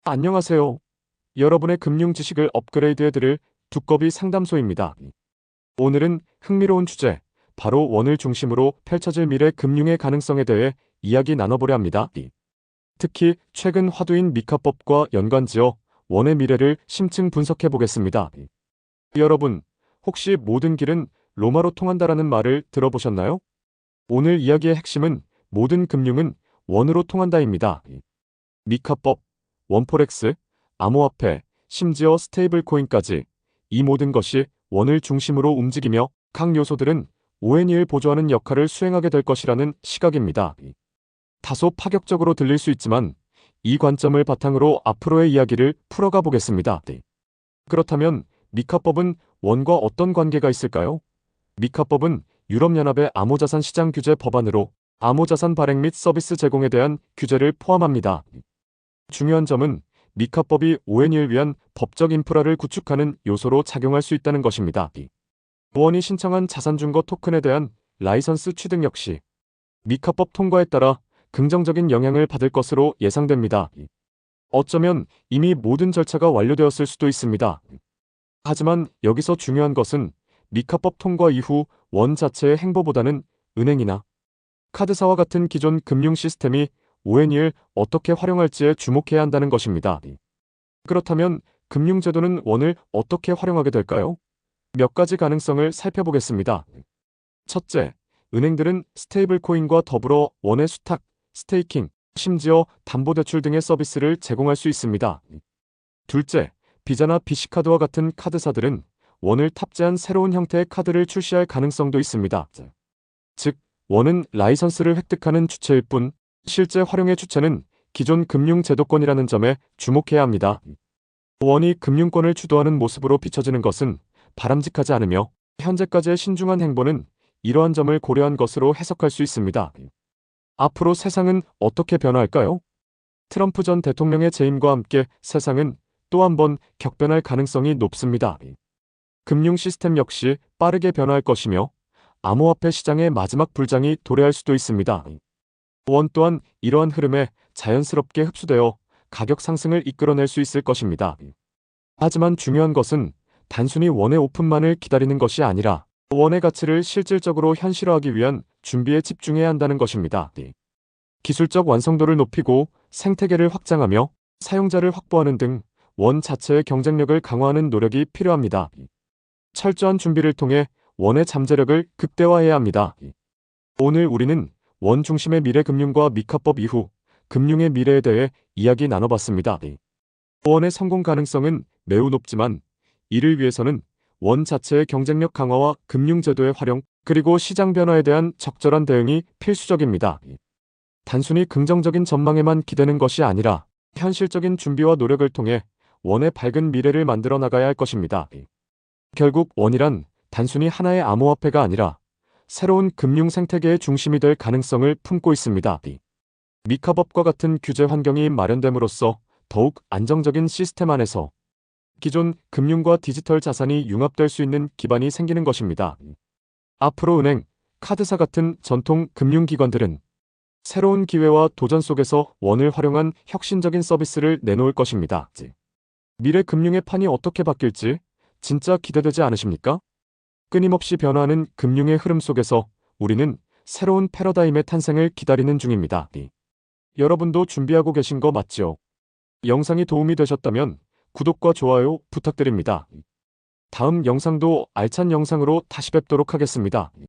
안녕하세요. 여러분의 금융 지식을 업그레이드해드릴 두꺼비 상담소입니다. 오늘은 흥미로운 주제, 바로 원을 중심으로 펼쳐질 미래 금융의 가능성에 대해 이야기 나눠보려 합니다. 특히 최근 화두인 미카법과 연관지어 원의 미래를 심층 분석해 보겠습니다. 여러분, 혹시 모든 길은 로마로 통한다라는 말을 들어보셨나요? 오늘 이야기의 핵심은 모든 금융은 원으로 통한다입니다. 미카법, 원포렉스, 암호화폐, 심지어 스테이블 코인까지 이 모든 것이 원을 중심으로 움직이며 각 요소들은 ONE를 보조하는 역할을 수행하게 될 것이라는 시각입니다. 다소 파격적으로 들릴 수 있지만 이 관점을 바탕으로 앞으로의 이야기를 풀어가 보겠습니다. 그렇다면 미카법은 원과 어떤 관계가 있을까요? 미카법은 유럽연합의 암호자산 시장 규제 법안으로 암호자산 발행 및 서비스 제공에 대한 규제를 포함합니다. 중요한 점은 미카법이 ONE를 위한 법적 인프라를 구축하는 요소로 작용할 수 있다는 것입니다. 원이 신청한 자산증거 토큰에 대한 라이선스 취득 역시 미카법 통과에 따라 긍정적인 영향을 받을 것으로 예상됩니다. 어쩌면 이미 모든 절차가 완료되었을 수도 있습니다. 하지만 여기서 중요한 것은 미카법 통과 이후 원 자체의 행보보다는 은행이나 카드사와 같은 기존 금융 시스템이 ONE를 어떻게 활용할지에 주목해야 한다는 것입니다. 그렇다면 금융제도는 원을 어떻게 활용하게 될까요? 몇 가지 가능성을 살펴보겠습니다. 첫째, 은행들은 스테이블 코인과 더불어 원의 수탁, 스테이킹, 심지어 담보대출 등의 서비스를 제공할 수 있습니다. 둘째, 비자나 비시카드와 같은 카드사들은 원을 탑재한 새로운 형태의 카드를 출시할 가능성도 있습니다. 즉, 원은 라이선스를 획득하는 주체일 뿐 실제 활용의 주체는 기존 금융제도권이라는 점에 주목해야 합니다. 원이 금융권을 주도하는 모습으로 비춰지는 것은 바람직하지 않으며 현재까지의 신중한 행보는 이러한 점을 고려한 것으로 해석할 수 있습니다. 앞으로 세상은 어떻게 변화할까요? 트럼프 전 대통령의 재임과 함께 세상은 또 한 번 격변할 가능성이 높습니다. 금융 시스템 역시 빠르게 변화할 것이며 암호화폐 시장의 마지막 불장이 도래할 수도 있습니다. 원 또한 이러한 흐름에 자연스럽게 흡수되어 가격 상승을 이끌어낼 수 있을 것입니다. 하지만 중요한 것은 단순히 원의 오픈만을 기다리는 것이 아니라 원의 가치를 실질적으로 현실화하기 위한 준비에 집중해야 한다는 것입니다. 기술적 완성도를 높이고 생태계를 확장하며 사용자를 확보하는 등 원 자체의 경쟁력을 강화하는 노력이 필요합니다. 철저한 준비를 통해 원의 잠재력을 극대화해야 합니다. 오늘 우리는 원 중심의 미래 금융과 미카법 이후 금융의 미래에 대해 이야기 나눠봤습니다. 원의 성공 가능성은 매우 높지만 이를 위해서는 원 자체의 경쟁력 강화와 금융제도의 활용, 그리고 시장 변화에 대한 적절한 대응이 필수적입니다. 단순히 긍정적인 전망에만 기대는 것이 아니라 현실적인 준비와 노력을 통해 원의 밝은 미래를 만들어 나가야 할 것입니다. 결국 원이란 단순히 하나의 암호화폐가 아니라 새로운 금융 생태계의 중심이 될 가능성을 품고 있습니다. 미카법과 같은 규제 환경이 마련됨으로써 더욱 안정적인 시스템 안에서 기존 금융과 디지털 자산이 융합될 수 있는 기반이 생기는 것입니다. 앞으로 은행, 카드사 같은 전통 금융기관들은 새로운 기회와 도전 속에서 원을 활용한 혁신적인 서비스를 내놓을 것입니다. 미래 금융의 판이 어떻게 바뀔지 진짜 기대되지 않으십니까? 끊임없이 변화하는 금융의 흐름 속에서 우리는 새로운 패러다임의 탄생을 기다리는 중입니다. 여러분도 준비하고 계신 거 맞죠? 영상이 도움이 되셨다면 구독과 좋아요 부탁드립니다. 다음 영상도 알찬 영상으로 다시 뵙도록 하겠습니다.